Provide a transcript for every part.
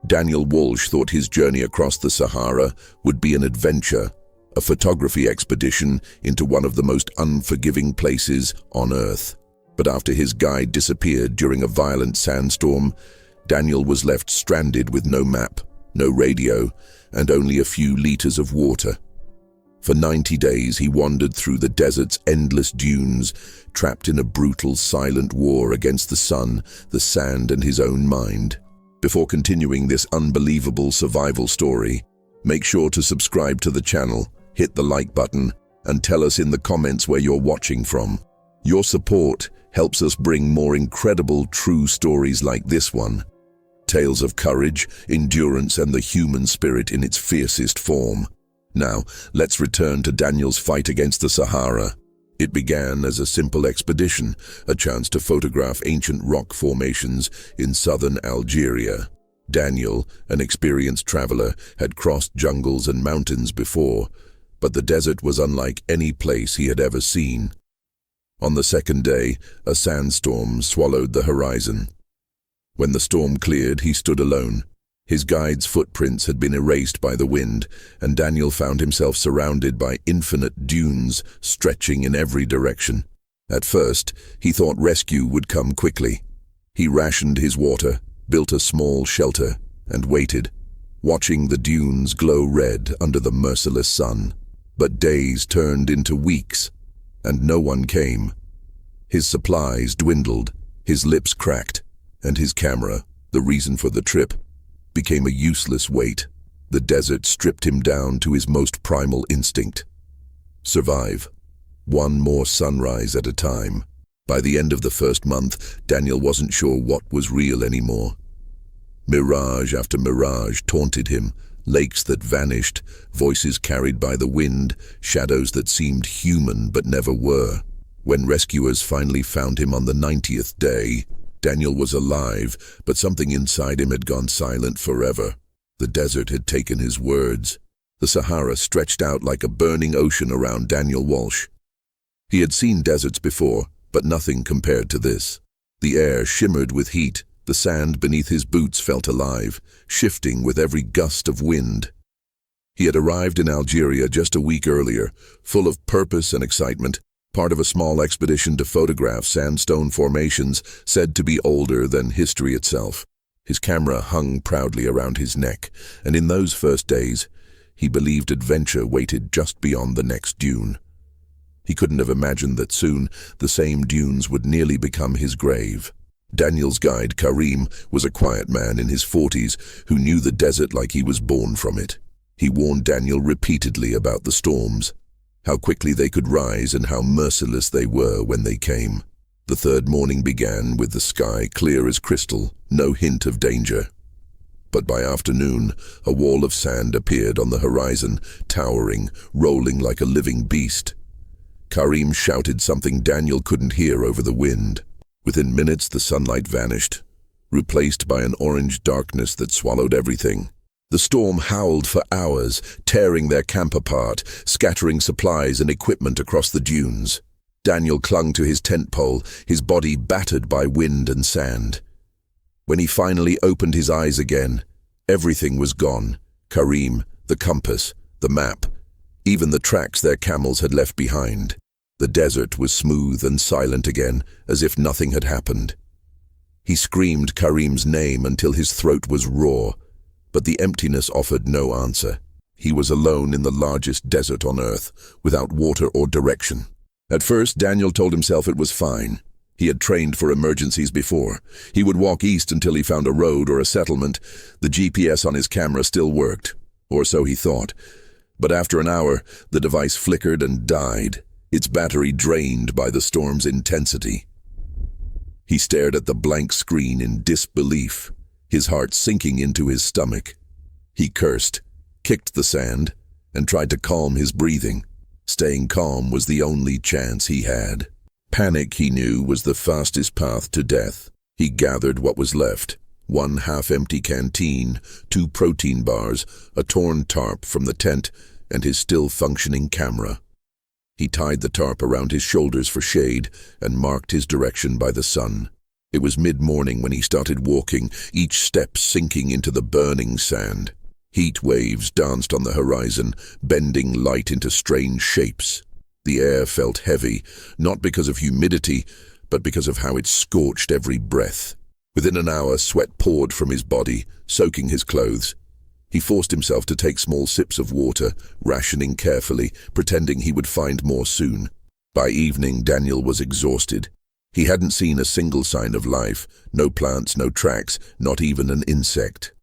Daniel Walsh thought his journey across the Sahara would be an adventure, a photography expedition into one of the most unforgiving places on Earth. But after his guide disappeared during a violent sandstorm, Daniel was left stranded with no map, no radio, and only a few liters of water. For 90 days he wandered through the desert's endless dunes, trapped in a brutal, silent war against the sun, the sand, and his own mind. Before continuing this unbelievable survival story, make sure to subscribe to the channel, hit the like button, and tell us in the comments where you're watching from. Your support helps us bring more incredible, true stories like this one. Tales of courage, endurance, and the human spirit in its fiercest form. Now, let's return to Daniel's fight against the Sahara. It began as a simple expedition, a chance to photograph ancient rock formations in southern Algeria. Daniel, an experienced traveler, had crossed jungles and mountains before, but the desert was unlike any place he had ever seen. On the second day, a sandstorm swallowed the horizon. When the storm cleared, he stood alone. His guide's footprints had been erased by the wind, and Daniel found himself surrounded by infinite dunes stretching in every direction. At first, he thought rescue would come quickly. He rationed his water, built a small shelter, and waited, watching the dunes glow red under the merciless sun. But days turned into weeks, and no one came. His supplies dwindled, his lips cracked, and his camera, the reason for the trip, became a useless weight. The desert stripped him down to his most primal instinct: survive, one more sunrise at a time. By the end of the first month, Daniel wasn't sure what was real anymore. Mirage after mirage taunted him, lakes that vanished, voices carried by the wind, shadows that seemed human but never were. When rescuers finally found him on the 90th day, Daniel was alive, but something inside him had gone silent forever. The desert had taken his words. The Sahara stretched out like a burning ocean around Daniel Walsh. He had seen deserts before, but nothing compared to this. The air shimmered with heat. The sand beneath his boots felt alive, shifting with every gust of wind. He had arrived in Algeria just a week earlier, full of purpose and excitement, part of a small expedition to photograph sandstone formations said to be older than history itself. His camera hung proudly around his neck, and in those first days, he believed adventure waited just beyond the next dune. He couldn't have imagined that soon the same dunes would nearly become his grave. Daniel's guide, Karim, was a quiet man in his 40s who knew the desert like he was born from it. He warned Daniel repeatedly about the storms, how quickly they could rise and how merciless they were when they came. The third morning began with the sky clear as crystal, no hint of danger. But by afternoon, a wall of sand appeared on the horizon, towering, rolling like a living beast. Karim shouted something Daniel couldn't hear over the wind. Within minutes, the sunlight vanished, replaced by an orange darkness that swallowed everything. The storm howled for hours, tearing their camp apart, scattering supplies and equipment across the dunes. Daniel clung to his tent pole, his body battered by wind and sand. When he finally opened his eyes again, everything was gone. Karim, the compass, the map, even the tracks their camels had left behind. The desert was smooth and silent again, as if nothing had happened. He screamed Karim's name until his throat was raw, but the emptiness offered no answer. He was alone in the largest desert on Earth, without water or direction. At first, Daniel told himself it was fine. He had trained for emergencies before. He would walk east until he found a road or a settlement. The GPS on his camera still worked, or so he thought. But after an hour, the device flickered and died, its battery drained by the storm's intensity. He stared at the blank screen in disbelief, his heart sinking into his stomach. He cursed, kicked the sand, and tried to calm his breathing. Staying calm was the only chance he had. Panic, he knew, was the fastest path to death. He gathered what was left: one half-empty canteen, 2 protein bars, a torn tarp from the tent, and his still-functioning camera. He tied the tarp around his shoulders for shade and marked his direction by the sun. It was mid-morning when he started walking, each step sinking into the burning sand. Heat waves danced on the horizon, bending light into strange shapes. The air felt heavy, not because of humidity, but because of how it scorched every breath. Within an hour, sweat poured from his body, soaking his clothes. He forced himself to take small sips of water, rationing carefully, pretending he would find more soon. By evening, Daniel was exhausted. He hadn't seen a single sign of life, no plants, no tracks, not even an insect.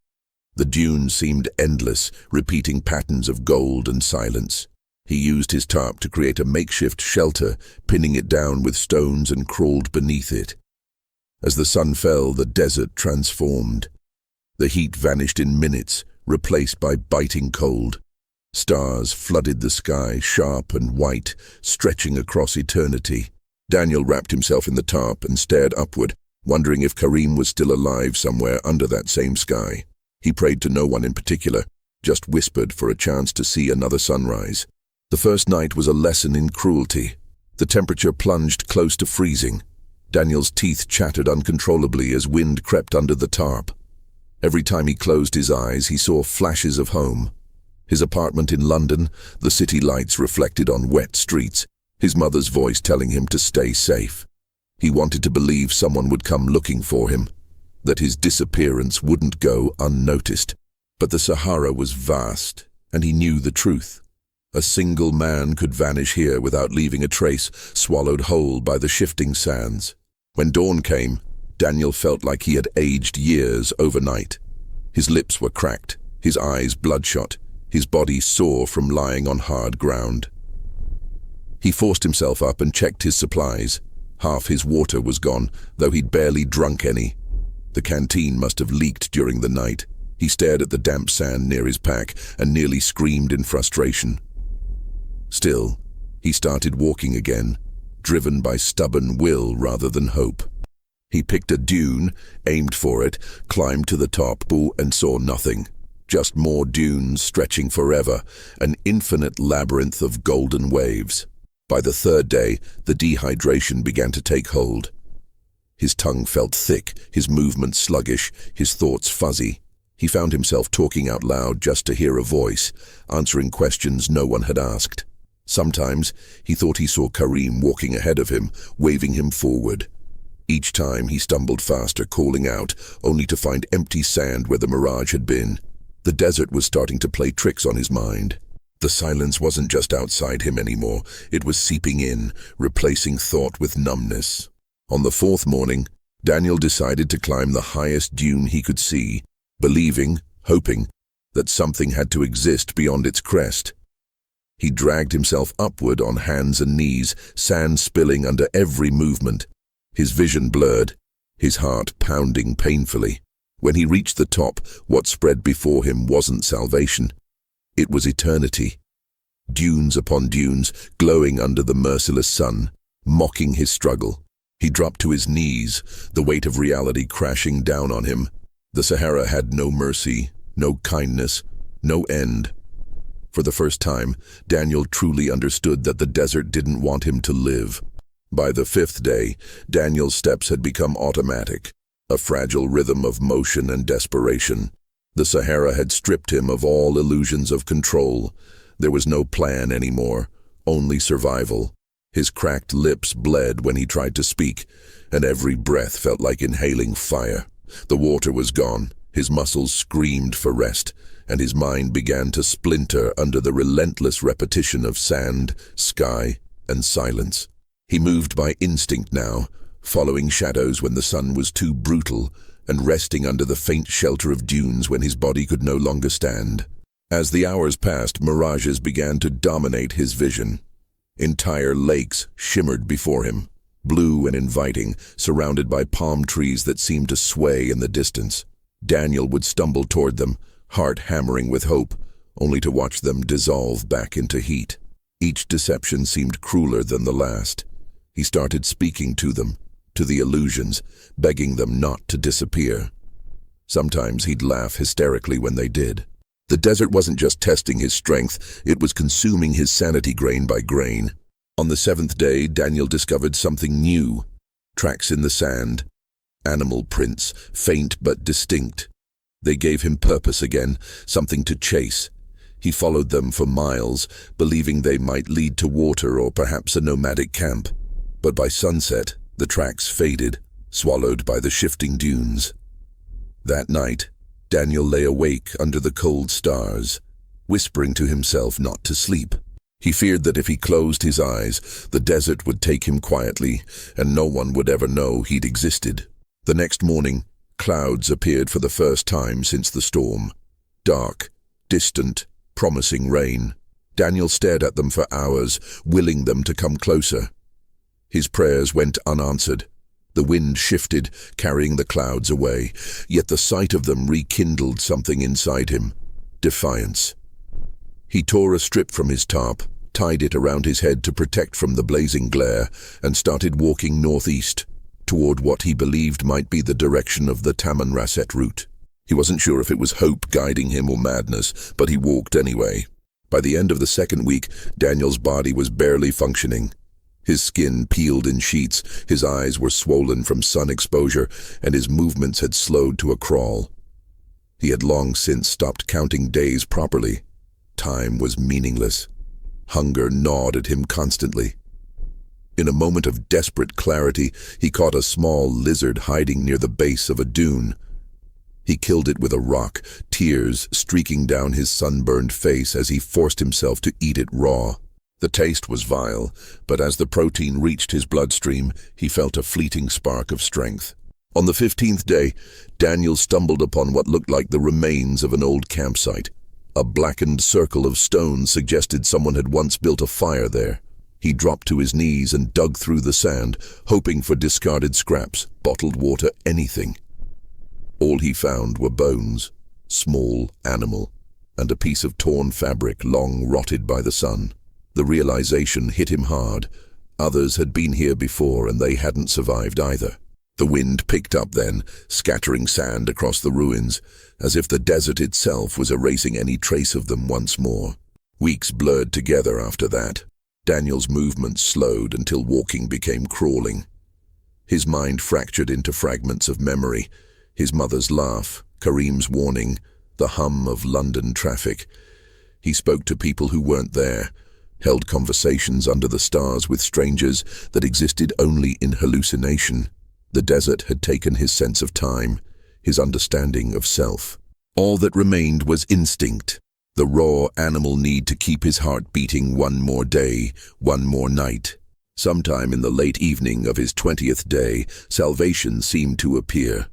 The dunes seemed endless, repeating patterns of gold and silence. He used his tarp to create a makeshift shelter, pinning it down with stones, and crawled beneath it. As the sun fell, the desert transformed. The heat vanished in minutes, replaced by biting cold. Stars flooded the sky, sharp and white, stretching across eternity. Daniel wrapped himself in the tarp and stared upward, wondering if Karim was still alive somewhere under that same sky. He prayed to no one in particular, just whispered for a chance to see another sunrise. The first night was a lesson in cruelty. The temperature plunged close to freezing. Daniel's teeth chattered uncontrollably as wind crept under the tarp. Every time he closed his eyes, he saw flashes of home. His apartment in London, the city lights reflected on wet streets, his mother's voice telling him to stay safe. He wanted to believe someone would come looking for him, that his disappearance wouldn't go unnoticed. But the Sahara was vast, and he knew the truth. A single man could vanish here without leaving a trace, swallowed whole by the shifting sands. When dawn came, Daniel felt like he had aged years overnight. His lips were cracked, his eyes bloodshot, his body sore from lying on hard ground. He forced himself up and checked his supplies. Half his water was gone, though he'd barely drunk any. The canteen must have leaked during the night. He stared at the damp sand near his pack and nearly screamed in frustration. Still, he started walking again, driven by stubborn will rather than hope. He picked a dune, aimed for it, climbed to the top, and saw nothing. Just more dunes stretching forever, an infinite labyrinth of golden waves. By the third day, the dehydration began to take hold. His tongue felt thick, his movements sluggish, his thoughts fuzzy. He found himself talking out loud just to hear a voice, answering questions no one had asked. Sometimes he thought he saw Karim walking ahead of him, waving him forward. Each time he stumbled faster, calling out, only to find empty sand where the mirage had been. The desert was starting to play tricks on his mind. The silence wasn't just outside him anymore, it was seeping in, replacing thought with numbness. On the fourth morning, Daniel decided to climb the highest dune he could see, believing, hoping, that something had to exist beyond its crest. He dragged himself upward on hands and knees, sand spilling under every movement. His vision blurred, his heart pounding painfully. When he reached the top, what spread before him wasn't salvation. It was eternity. Dunes upon dunes, glowing under the merciless sun, mocking his struggle. He dropped to his knees, the weight of reality crashing down on him. The Sahara had no mercy, no kindness, no end. For the first time, Daniel truly understood that the desert didn't want him to live. By the fifth day, Daniel's steps had become automatic, a fragile rhythm of motion and desperation. The Sahara had stripped him of all illusions of control. There was no plan anymore, only survival. His cracked lips bled when he tried to speak, and every breath felt like inhaling fire. The water was gone, his muscles screamed for rest, and his mind began to splinter under the relentless repetition of sand, sky, and silence. He moved by instinct now, following shadows when the sun was too brutal, and resting under the faint shelter of dunes when his body could no longer stand. As the hours passed, mirages began to dominate his vision. Entire lakes shimmered before him, blue and inviting, surrounded by palm trees that seemed to sway in the distance. Daniel would stumble toward them, heart hammering with hope, only to watch them dissolve back into heat. Each deception seemed crueler than the last. He started speaking to them, to the illusions, begging them not to disappear. Sometimes he'd laugh hysterically when they did. The desert wasn't just testing his strength, it was consuming his sanity grain by grain. On the seventh day, Daniel discovered something new. Tracks in the sand. Animal prints, faint but distinct. They gave him purpose again, something to chase. He followed them for miles, believing they might lead to water or perhaps a nomadic camp. But by sunset, the tracks faded, swallowed by the shifting dunes. That night, Daniel lay awake under the cold stars, whispering to himself not to sleep. He feared that if he closed his eyes, the desert would take him quietly, and no one would ever know he'd existed. The next morning, clouds appeared for the first time since the storm. Dark, distant, promising rain. Daniel stared at them for hours, willing them to come closer. His prayers went unanswered. The wind shifted, carrying the clouds away, yet the sight of them rekindled something inside him. Defiance. He tore a strip from his tarp, tied it around his head to protect from the blazing glare, and started walking northeast, toward what he believed might be the direction of the Tamanrasset route. He wasn't sure if it was hope guiding him or madness, but he walked anyway. By the end of the second week, Daniel's body was barely functioning. His skin peeled in sheets, his eyes were swollen from sun exposure, and his movements had slowed to a crawl. He had long since stopped counting days properly. Time was meaningless. Hunger gnawed at him constantly. In a moment of desperate clarity, he caught a small lizard hiding near the base of a dune. He killed it with a rock, tears streaking down his sunburned face as he forced himself to eat it raw. The taste was vile, but as the protein reached his bloodstream, he felt a fleeting spark of strength. On the 15th day, Daniel stumbled upon what looked like the remains of an old campsite. A blackened circle of stone suggested someone had once built a fire there. He dropped to his knees and dug through the sand, hoping for discarded scraps, bottled water, anything. All he found were bones, small animal, and a piece of torn fabric long rotted by the sun. The realization hit him hard. Others had been here before and they hadn't survived either. The wind picked up then, scattering sand across the ruins, as if the desert itself was erasing any trace of them once more. Weeks blurred together after that. Daniel's movements slowed until walking became crawling. His mind fractured into fragments of memory. His mother's laugh, Kareem's warning, the hum of London traffic. He spoke to people who weren't there, held conversations under the stars with strangers that existed only in hallucination. The desert had taken his sense of time, his understanding of self. All that remained was instinct, the raw animal need to keep his heart beating one more day, one more night. Sometime in the late evening of his 20th day, salvation seemed to appear.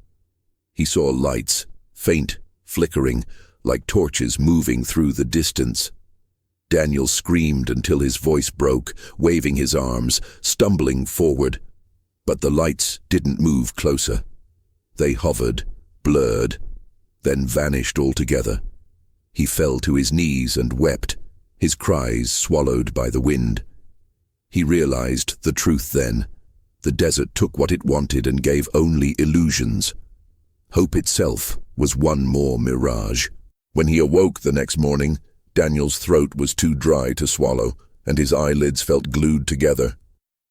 He saw lights, faint, flickering, like torches moving through the distance. Daniel screamed until his voice broke, waving his arms, stumbling forward. But the lights didn't move closer. They hovered, blurred, then vanished altogether. He fell to his knees and wept, his cries swallowed by the wind. He realized the truth then. The desert took what it wanted and gave only illusions. Hope itself was one more mirage. When he awoke the next morning, Daniel's throat was too dry to swallow, and his eyelids felt glued together.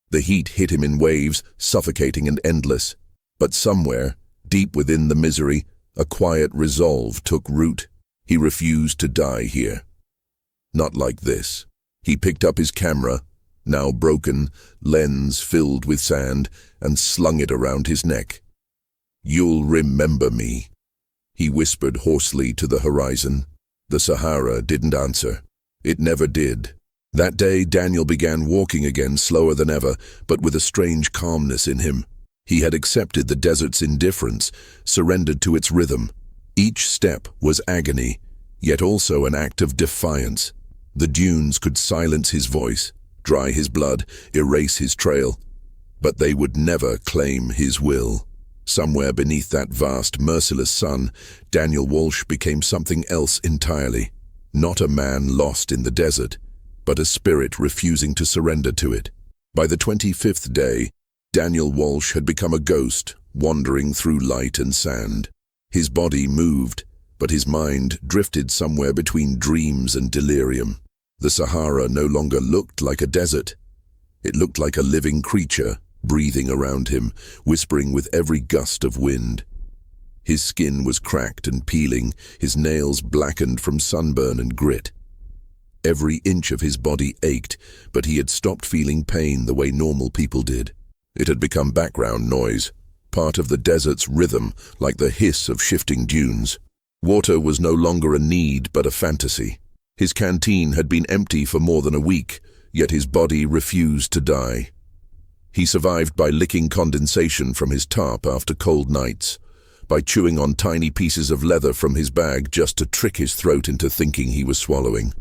The heat hit him in waves, suffocating and endless. But somewhere, deep within the misery, a quiet resolve took root. He refused to die here. Not like this. He picked up his camera, now broken, lens filled with sand, and slung it around his neck. "You'll remember me," he whispered hoarsely to the horizon. The Sahara didn't answer. It never did. That day, Daniel began walking again, slower than ever, but with a strange calmness in him. He had accepted the desert's indifference, surrendered to its rhythm. Each step was agony, yet also an act of defiance. The dunes could silence his voice, dry his blood, erase his trail, but they would never claim his will. Somewhere beneath that vast, merciless sun, Daniel Walsh became something else entirely. Not a man lost in the desert, but a spirit refusing to surrender to it. By the 25th day, Daniel Walsh had become a ghost, wandering through light and sand. His body moved, but his mind drifted somewhere between dreams and delirium. The Sahara no longer looked like a desert. It looked like a living creature, breathing around him, whispering with every gust of wind. His skin was cracked and peeling, his nails blackened from sunburn and grit. Every inch of his body ached, but he had stopped feeling pain the way normal people did. It had become background noise, part of the desert's rhythm, like the hiss of shifting dunes. Water was no longer a need but a fantasy. His canteen had been empty for more than a week, yet his body refused to die. He survived by licking condensation from his tarp after cold nights, by chewing on tiny pieces of leather from his bag just to trick his throat into thinking he was swallowing.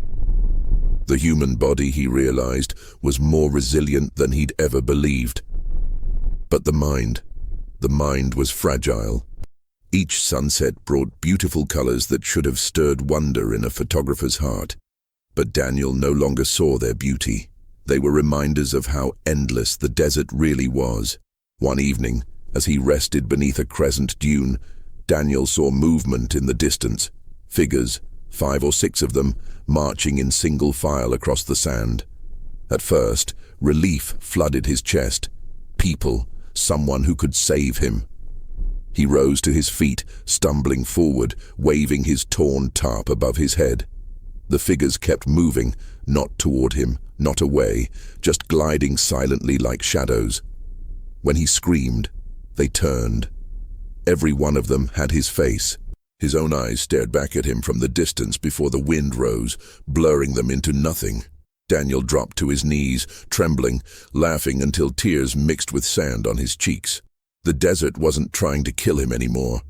The human body, he realized, was more resilient than he'd ever believed. But the mind was fragile. Each sunset brought beautiful colors that should have stirred wonder in a photographer's heart. But Daniel no longer saw their beauty. They were reminders of how endless the desert really was. One evening, as he rested beneath a crescent dune, Daniel saw movement in the distance. Figures, 5 or 6 of them, marching in single file across the sand. At first, relief flooded his chest. People, someone who could save him. He rose to his feet, stumbling forward, waving his torn tarp above his head. The figures kept moving, not toward him, not away, just gliding silently like shadows. When he screamed, they turned. Every one of them had his face. His own eyes stared back at him from the distance before the wind rose, blurring them into nothing. Daniel dropped to his knees, trembling, laughing until tears mixed with sand on his cheeks. The desert wasn't trying to kill him anymore.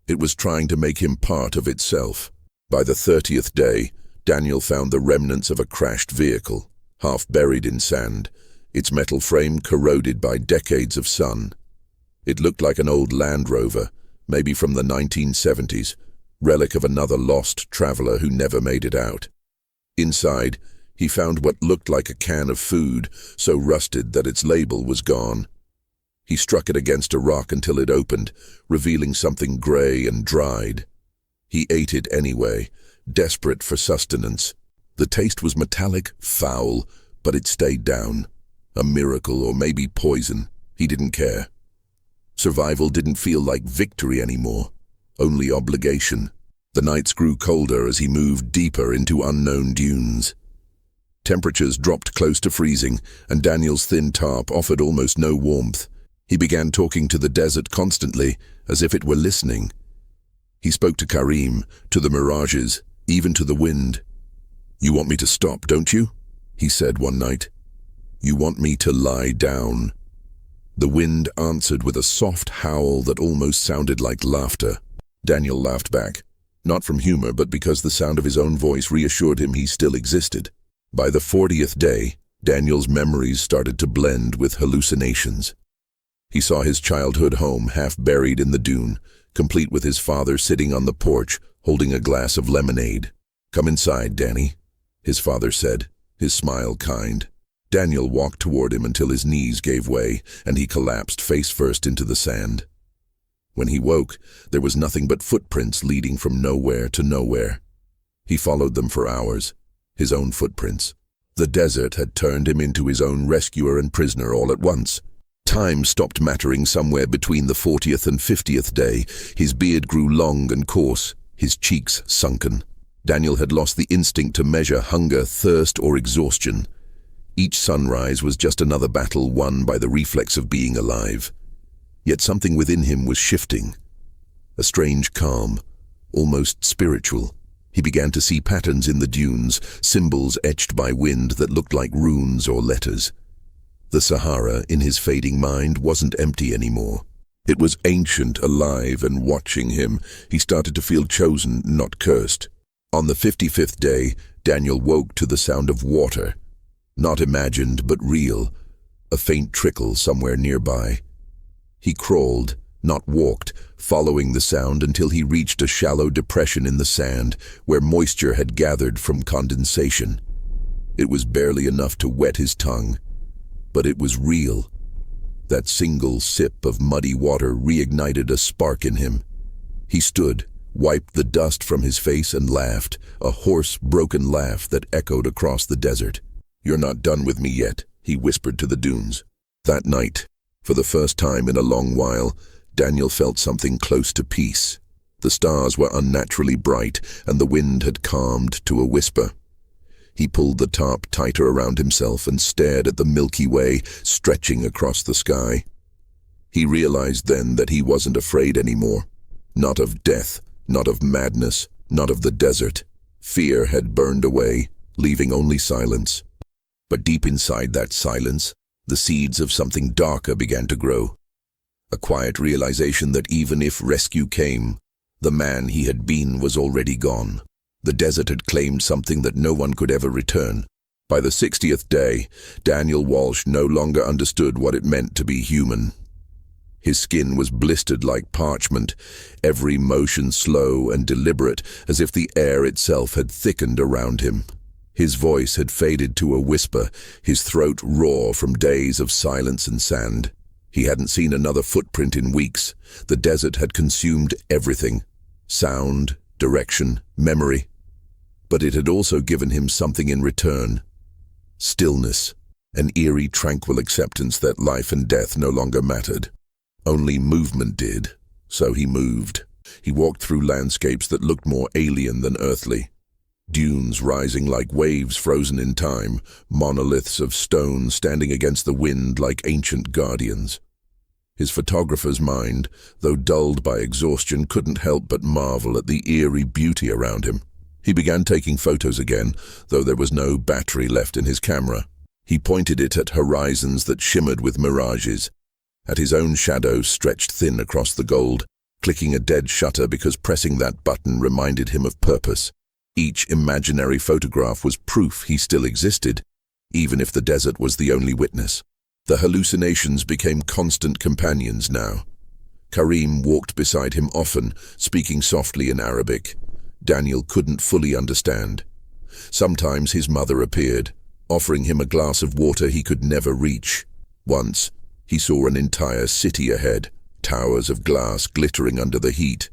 It was trying to make him part of itself. By the 30th day, Daniel found the remnants of a crashed vehicle, half buried in sand, its metal frame corroded by decades of sun. It looked like an old Land Rover, maybe from the 1970s, relic of another lost traveler who never made it out. Inside, he found what looked like a can of food, so rusted that its label was gone. He struck it against a rock until it opened, revealing something gray and dried. He ate it anyway, desperate for sustenance. The taste was metallic, foul, but it stayed down. A miracle, or maybe poison. He didn't care. Survival didn't feel like victory anymore, only obligation. The nights grew colder as he moved deeper into unknown dunes. Temperatures dropped close to freezing, and Daniel's thin tarp offered almost no warmth. He began talking to the desert constantly, as if it were listening. He spoke to Karim, to the mirages, even to the wind. "You want me to stop, don't you?" he said one night. "You want me to lie down." The wind answered with a soft howl that almost sounded like laughter. Daniel laughed back, not from humor, but because the sound of his own voice reassured him he still existed. By the 40th day, Daniel's memories started to blend with hallucinations. He saw his childhood home half buried in the dune, complete with his father sitting on the porch, holding a glass of lemonade. "Come inside, Danny," his father said, his smile kind. Daniel walked toward him until his knees gave way, and he collapsed face first into the sand. When he woke, there was nothing but footprints leading from nowhere to nowhere. He followed them for hours, his own footprints. The desert had turned him into his own rescuer and prisoner all at once. Time stopped mattering somewhere between the 40th and 50th day. His beard grew long and coarse, his cheeks sunken. Daniel had lost the instinct to measure hunger, thirst, or exhaustion. Each sunrise was just another battle won by the reflex of being alive. Yet something within him was shifting. A strange calm, almost spiritual. He began to see patterns in the dunes, symbols etched by wind that looked like runes or letters. The Sahara, in his fading mind, wasn't empty anymore. It was ancient, alive, and watching him. He started to feel chosen, not cursed. On the 55th day, Daniel woke to the sound of water. Not imagined, but real. A faint trickle somewhere nearby. He crawled, not walked, following the sound until he reached a shallow depression in the sand where moisture had gathered from condensation. It was barely enough to wet his tongue, but it was real. That single sip of muddy water reignited a spark in him. He stood, wiped the dust from his face and laughed, a hoarse, broken laugh that echoed across the desert. "You're not done with me yet," he whispered to the dunes. That night, For the first time in a long while, Daniel felt something close to peace. The stars were unnaturally bright, and the wind had calmed to a whisper. He pulled the tarp tighter around himself and stared at the Milky Way stretching across the sky. He realized then that he wasn't afraid anymore. Not of death, not of madness, not of the desert. Fear had burned away, leaving only silence. But deep inside that silence, the seeds of something darker began to grow. A quiet realization that even if rescue came, the man he had been was already gone. The desert had claimed something that no one could ever return. By the 60th day, Daniel Walsh no longer understood what it meant to be human. His skin was blistered like parchment, every motion slow and deliberate, as if the air itself had thickened around him. His voice had faded to a whisper, his throat raw from days of silence and sand. He hadn't seen another footprint in weeks. The desert had consumed everything: sound, direction, memory. But it had also given him something in return: stillness, an eerie, tranquil acceptance that life and death no longer mattered. Only movement did, so he moved. He walked through landscapes that looked more alien than earthly. Dunes rising like waves frozen in time, monoliths of stone standing against the wind like ancient guardians. His photographer's mind, though dulled by exhaustion, couldn't help but marvel at the eerie beauty around him. He began taking photos again, though there was no battery left in his camera. He pointed it at horizons that shimmered with mirages, at his own shadow stretched thin across the gold, clicking a dead shutter because pressing that button reminded him of purpose. Each imaginary photograph was proof he still existed, even if the desert was the only witness. The hallucinations became constant companions now. Karim walked beside him often, speaking softly in Arabic. Daniel couldn't fully understand. Sometimes his mother appeared, offering him a glass of water he could never reach. Once, he saw an entire city ahead, towers of glass glittering under the heat,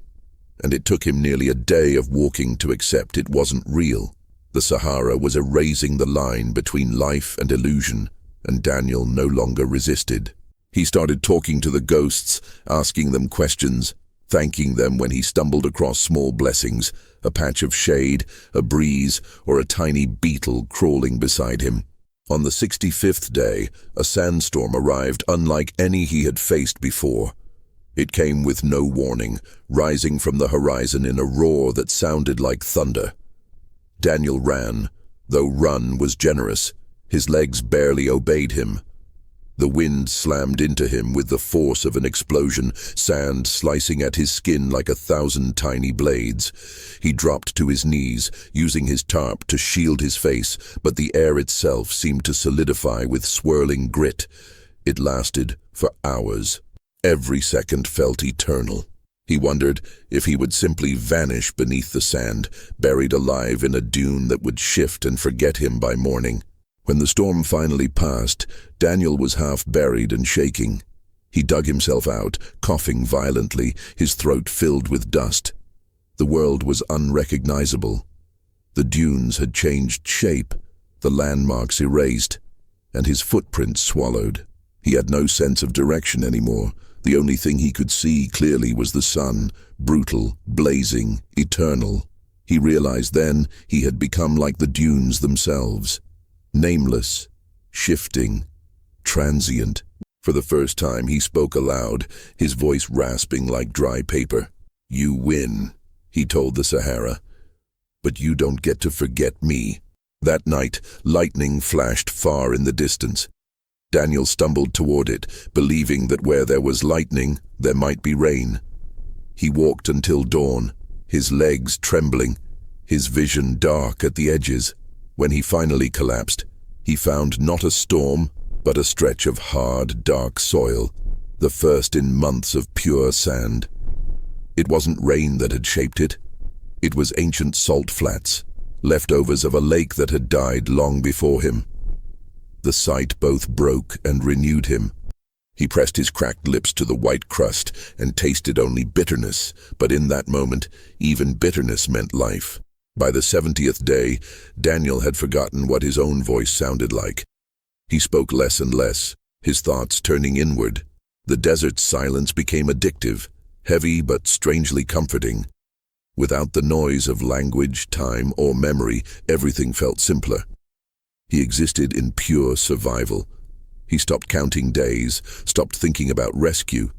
and it took him nearly a day of walking to accept it wasn't real. The Sahara was erasing the line between life and illusion, and Daniel no longer resisted. He started talking to the ghosts, asking them questions, thanking them when he stumbled across small blessings, a patch of shade, a breeze, or a tiny beetle crawling beside him. On the 65th day, a sandstorm arrived unlike any he had faced before. It came with no warning, rising from the horizon in a roar that sounded like thunder. Daniel ran, though run was generous. His legs barely obeyed him. The wind slammed into him with the force of an explosion, sand slicing at his skin like 1,000 tiny blades. He dropped to his knees, using his tarp to shield his face, but the air itself seemed to solidify with swirling grit. It lasted for hours. Every second felt eternal. He wondered if he would simply vanish beneath the sand, buried alive in a dune that would shift and forget him by morning. When the storm finally passed, Daniel was half buried and shaking. He dug himself out, coughing violently, his throat filled with dust. The world was unrecognizable. The dunes had changed shape, the landmarks erased, and his footprints swallowed. He had no sense of direction anymore. The only thing he could see clearly was the sun, brutal, blazing, eternal. He realized then he had become like the dunes themselves. Nameless, shifting, transient. For the first time he spoke aloud, his voice rasping like dry paper. "You win," he told the Sahara, "but you don't get to forget me." That night, lightning flashed far in the distance. Daniel stumbled toward it, believing that where there was lightning, there might be rain. He walked until dawn, his legs trembling, his vision dark at the edges. When he finally collapsed, he found not a storm, but a stretch of hard, dark soil, the first in months of pure sand. It wasn't rain that had shaped it. It was ancient salt flats, leftovers of a lake that had died long before him. The sight both broke and renewed him. He pressed his cracked lips to the white crust and tasted only bitterness, but in that moment, even bitterness meant life. By the 70th day, Daniel had forgotten what his own voice sounded like. He spoke less and less, his thoughts turning inward, The desert's silence became addictive, heavy but strangely comforting. Without the noise of language, time, or memory, everything felt simpler. He existed in pure survival. He stopped counting days, stopped thinking about rescue.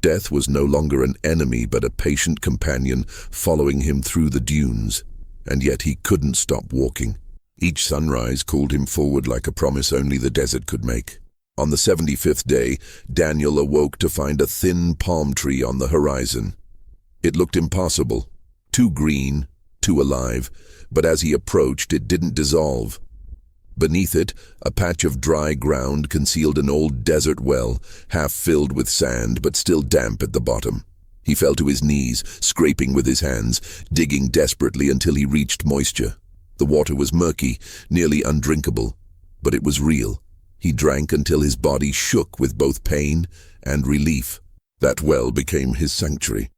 Death was no longer an enemy but a patient companion following him through the dunes. And yet he couldn't stop walking. Each sunrise called him forward like a promise only the desert could make. On the 75th day, Daniel awoke to find a thin palm tree on the horizon. It looked impossible, too green, too alive, but as he approached, it didn't dissolve. Beneath it, a patch of dry ground concealed an old desert well, half filled with sand but still damp at the bottom. He fell to his knees, scraping with his hands, digging desperately until he reached moisture. The water was murky, nearly undrinkable, but it was real. He drank until his body shook with both pain and relief. That well became his sanctuary.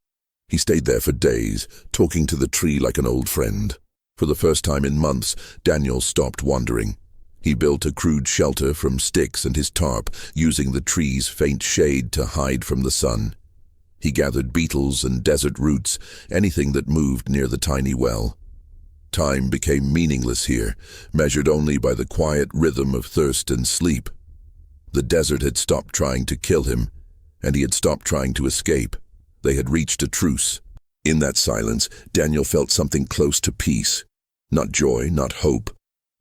He stayed there for days, talking to the tree like an old friend. For the first time in months, Daniel stopped wandering. He built a crude shelter from sticks and his tarp, using the tree's faint shade to hide from the sun. He gathered beetles and desert roots, anything that moved near the tiny well. Time became meaningless here, measured only by the quiet rhythm of thirst and sleep. The desert had stopped trying to kill him, and he had stopped trying to escape. They had reached a truce. In that silence, Daniel felt something close to peace. Not joy, not hope,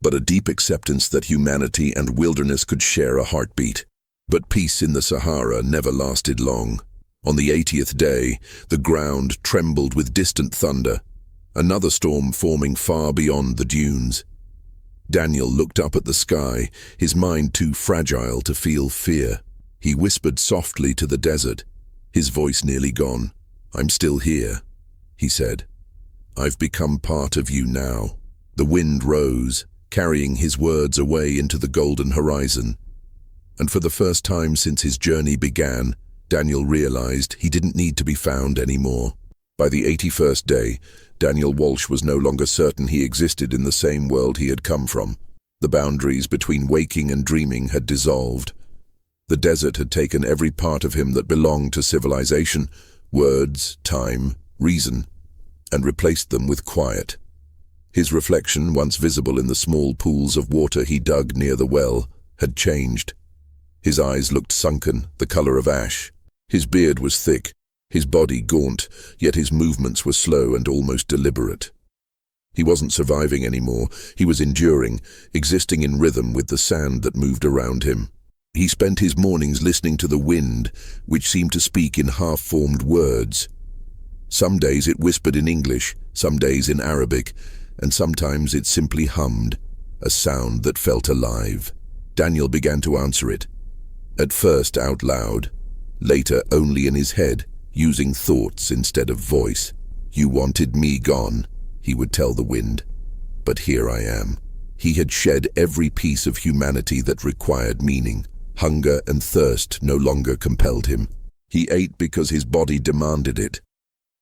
but a deep acceptance that humanity and wilderness could share a heartbeat. But peace in the Sahara never lasted long. On the 80th day, the ground trembled with distant thunder, another storm forming far beyond the dunes. Daniel looked up at the sky, his mind too fragile to feel fear. He whispered softly to the desert, his voice nearly gone. "I'm still here," he said. "I've become part of you now." The wind rose, carrying his words away into the golden horizon. And for the first time since his journey began, Daniel realized he didn't need to be found anymore. By the 81st day, Daniel Walsh was no longer certain he existed in the same world he had come from. The boundaries between waking and dreaming had dissolved. The desert had taken every part of him that belonged to civilization, words, time, reason, and replaced them with quiet. His reflection, once visible in the small pools of water he dug near the well, had changed. His eyes looked sunken, the color of ash. His beard was thick, his body gaunt, yet his movements were slow and almost deliberate. He wasn't surviving anymore, he was enduring, existing in rhythm with the sand that moved around him. He spent his mornings listening to the wind, which seemed to speak in half-formed words. Some days it whispered in English, some days in Arabic, and sometimes it simply hummed, a sound that felt alive. Daniel began to answer it, at first out loud, later only in his head, using thoughts instead of voice. "You wanted me gone," he would tell the wind, "but here I am." He had shed every piece of humanity that required meaning. Hunger and thirst no longer compelled him. He ate because his body demanded it.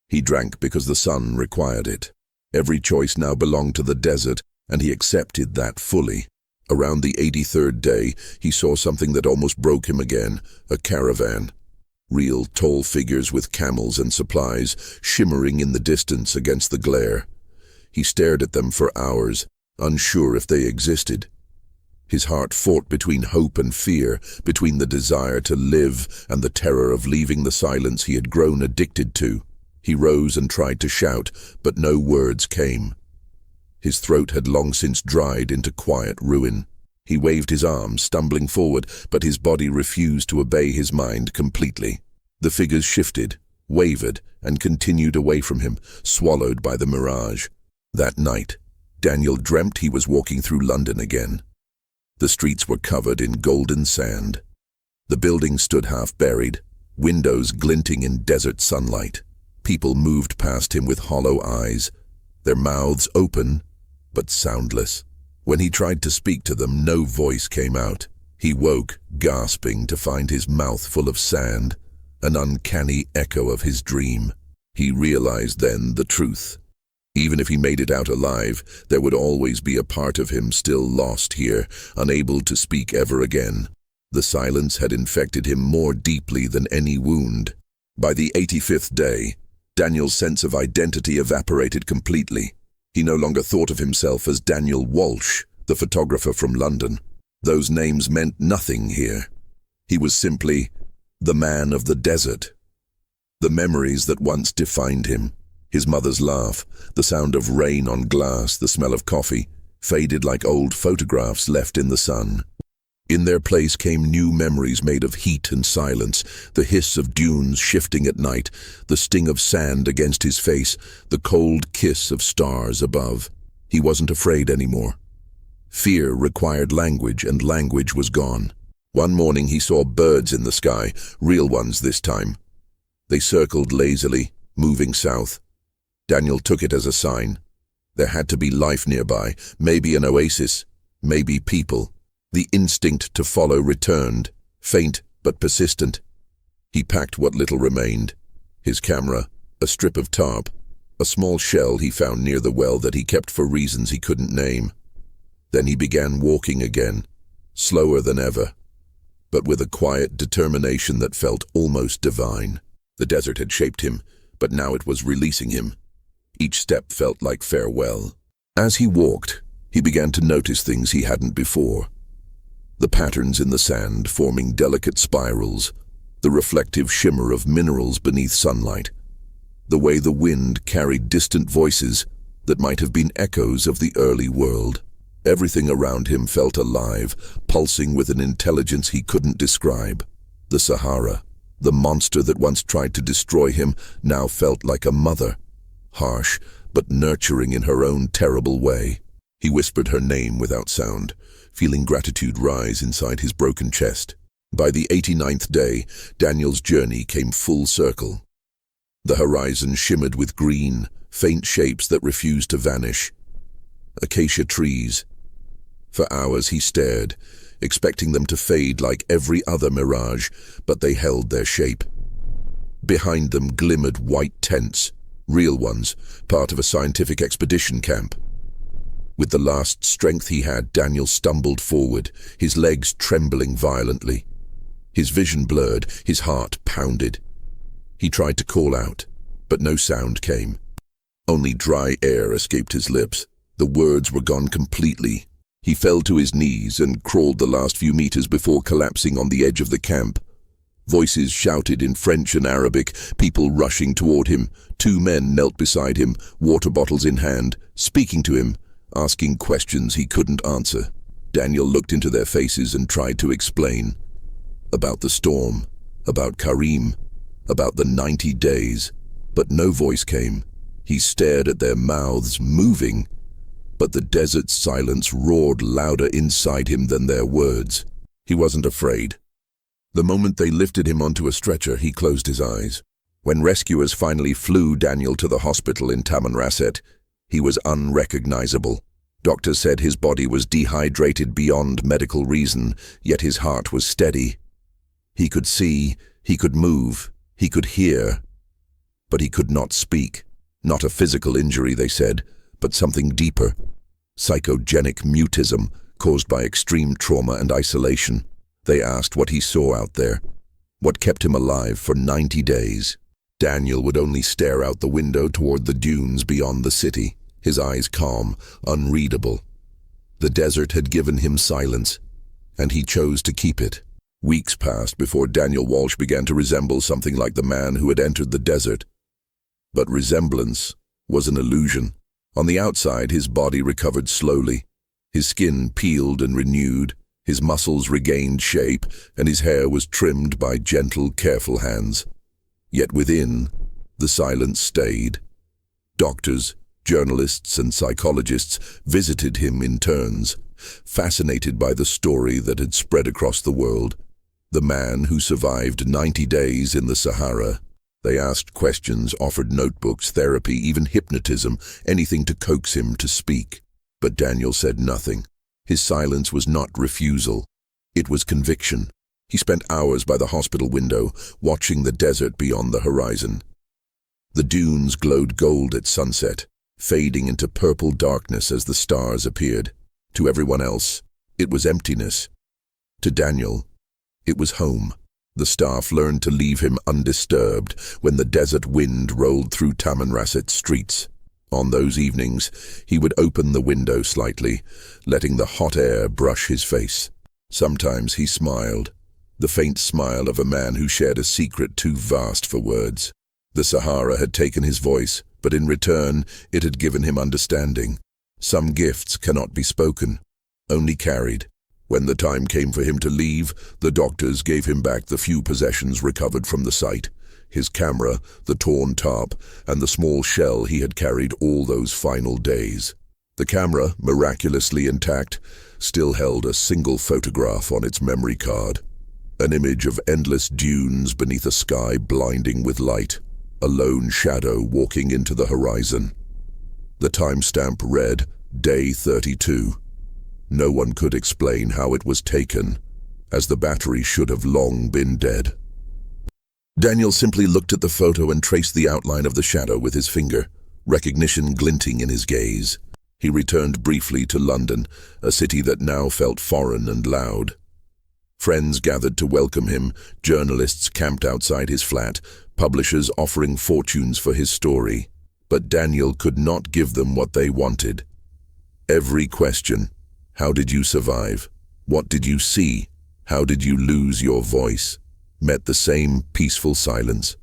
He drank because the sun required it. Every choice now belonged to the desert, and he accepted that fully. Around the 83rd day, he saw something that almost broke him again, a caravan. Real tall figures with camels and supplies, shimmering in the distance against the glare. He stared at them for hours, unsure if they existed. His heart fought between hope and fear, between the desire to live and the terror of leaving the silence he had grown addicted to. He rose and tried to shout, but no words came. His throat had long since dried into quiet ruin. He waved his arms, stumbling forward, but his body refused to obey his mind completely. The figures shifted, wavered, and continued away from him, swallowed by the mirage. That night, Daniel dreamt he was walking through London again. The streets were covered in golden sand. The buildings stood half buried, windows glinting in desert sunlight. People moved past him with hollow eyes, their mouths open, but soundless. When he tried to speak to them, no voice came out. He woke, gasping, to find his mouth full of sand, an uncanny echo of his dream. He realized then the truth. Even if he made it out alive, there would always be a part of him still lost here, unable to speak ever again. The silence had infected him more deeply than any wound. By the 85th day, Daniel's sense of identity evaporated completely. He no longer thought of himself as Daniel Walsh, the photographer from London. Those names meant nothing here. He was simply the man of the desert. The memories that once defined him, his mother's laugh, the sound of rain on glass, the smell of coffee, faded like old photographs left in the sun. In their place came new memories made of heat and silence, the hiss of dunes shifting at night, the sting of sand against his face, the cold kiss of stars above. He wasn't afraid anymore. Fear required language, and language was gone. One morning he saw birds in the sky, real ones this time. They circled lazily, moving south. Daniel took it as a sign. There had to be life nearby, maybe an oasis, maybe people. The instinct to follow returned, faint but persistent. He packed what little remained. His camera, a strip of tarp, a small shell he found near the well that he kept for reasons he couldn't name. Then he began walking again, slower than ever, but with a quiet determination that felt almost divine. The desert had shaped him, but now it was releasing him. Each step felt like farewell. As he walked, he began to notice things he hadn't before. The patterns in the sand forming delicate spirals, the reflective shimmer of minerals beneath sunlight, the way the wind carried distant voices that might have been echoes of the early world. Everything around him felt alive, pulsing with an intelligence he couldn't describe. The Sahara, the monster that once tried to destroy him, now felt like a mother, harsh but nurturing in her own terrible way. He whispered her name without sound, feeling gratitude rise inside his broken chest. By the 89th day, Daniel's journey came full circle. The horizon shimmered with green, faint shapes that refused to vanish. Acacia trees. For hours he stared, expecting them to fade like every other mirage, but they held their shape. Behind them glimmered white tents, real ones, part of a scientific expedition camp. With the last strength he had, Daniel stumbled forward, his legs trembling violently. His vision blurred, his heart pounded. He tried to call out, but no sound came. Only dry air escaped his lips. The words were gone completely. He fell to his knees and crawled the last few meters before collapsing on the edge of the camp. Voices shouted in French and Arabic, people rushing toward him. Two men knelt beside him, water bottles in hand, speaking to him, asking questions he couldn't answer. Daniel looked into their faces and tried to explain. About the storm, about Karim, about the 90 days. But no voice came. He stared at their mouths, moving, but the desert's silence roared louder inside him than their words. He wasn't afraid. The moment they lifted him onto a stretcher, he closed his eyes. When rescuers finally flew Daniel to the hospital in Tamanrasset, he was unrecognizable. Doctors said his body was dehydrated beyond medical reason, yet his heart was steady. He could see, he could move, he could hear, but he could not speak. Not a physical injury, they said, but something deeper. Psychogenic mutism caused by extreme trauma and isolation. They asked what he saw out there, what kept him alive for 90 days. Daniel would only stare out the window toward the dunes beyond the city, his eyes calm, unreadable. The desert had given him silence, and he chose to keep it. Weeks passed before Daniel Walsh began to resemble something like the man who had entered the desert. But resemblance was an illusion. On the outside, his body recovered slowly. His skin peeled and renewed, his muscles regained shape, and his hair was trimmed by gentle, careful hands. Yet within, the silence stayed. Doctors, journalists, and psychologists visited him in turns, fascinated by the story that had spread across the world. The man who survived 90 days in the Sahara. They asked questions, offered notebooks, therapy, even hypnotism, anything to coax him to speak. But Daniel said nothing. His silence was not refusal. It was conviction. He spent hours by the hospital window, watching the desert beyond the horizon. The dunes glowed gold at sunset, fading into purple darkness as the stars appeared. To everyone else, it was emptiness. To Daniel, It was home. The staff learned to leave him undisturbed when the desert wind rolled through Tamanrasset's streets. On those evenings, he would open the window slightly, letting the hot air brush his face. Sometimes he smiled, the faint smile of a man who shared a secret too vast for words. The Sahara had taken his voice, but in return, it had given him understanding. Some gifts cannot be spoken, only carried. When the time came for him to leave, the doctors gave him back the few possessions recovered from the site: his camera, the torn tarp, and the small shell he had carried all those final days. The camera, miraculously intact, still held a single photograph on its memory card. An image of endless dunes beneath a sky blinding with light, a lone shadow walking into the horizon. The timestamp read, Day 32. No one could explain how it was taken, as the battery should have long been dead. Daniel simply looked at the photo and traced the outline of the shadow with his finger, recognition glinting in his gaze. He returned briefly to London, a city that now felt foreign and loud. Friends gathered to welcome him, journalists camped outside his flat, publishers offering fortunes for his story. But Daniel could not give them what they wanted. Every question, how did you survive? What did you see? How did you lose your voice? Met the same peaceful silence.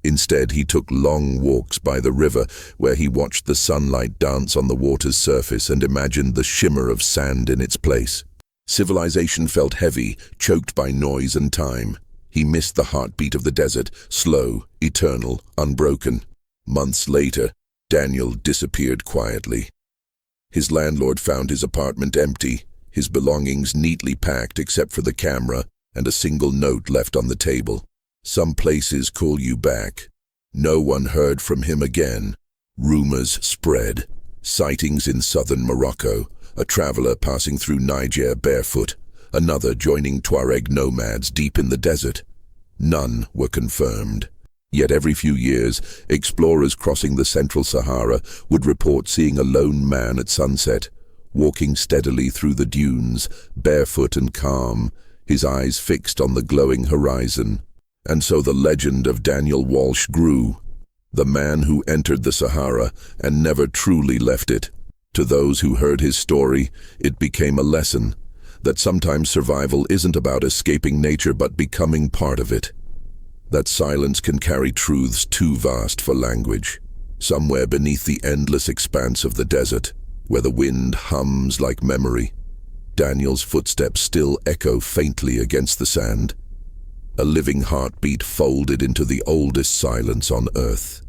Instead, he took long walks by the river where he watched the sunlight dance on the water's surface and imagined the shimmer of sand in its place. Civilization felt heavy, choked by noise and time. He missed the heartbeat of the desert, slow, eternal, unbroken. Months later, Daniel disappeared quietly. His landlord found his apartment empty, his belongings neatly packed except for the camera and a single note left on the table. Some places call you back. No one heard from him again. Rumors spread. Sightings in southern Morocco, a traveler passing through Niger barefoot, another joining Tuareg nomads deep in the desert. None were confirmed. Yet every few years, explorers crossing the central Sahara would report seeing a lone man at sunset, walking steadily through the dunes, barefoot and calm, his eyes fixed on the glowing horizon. And so the legend of Daniel Walsh grew, the man who entered the Sahara and never truly left it. To those who heard his story, it became a lesson that sometimes survival isn't about escaping nature but becoming part of it. That silence can carry truths too vast for language. Somewhere beneath the endless expanse of the desert, where the wind hums like memory, Daniel's footsteps still echo faintly against the sand, a living heartbeat folded into the oldest silence on earth.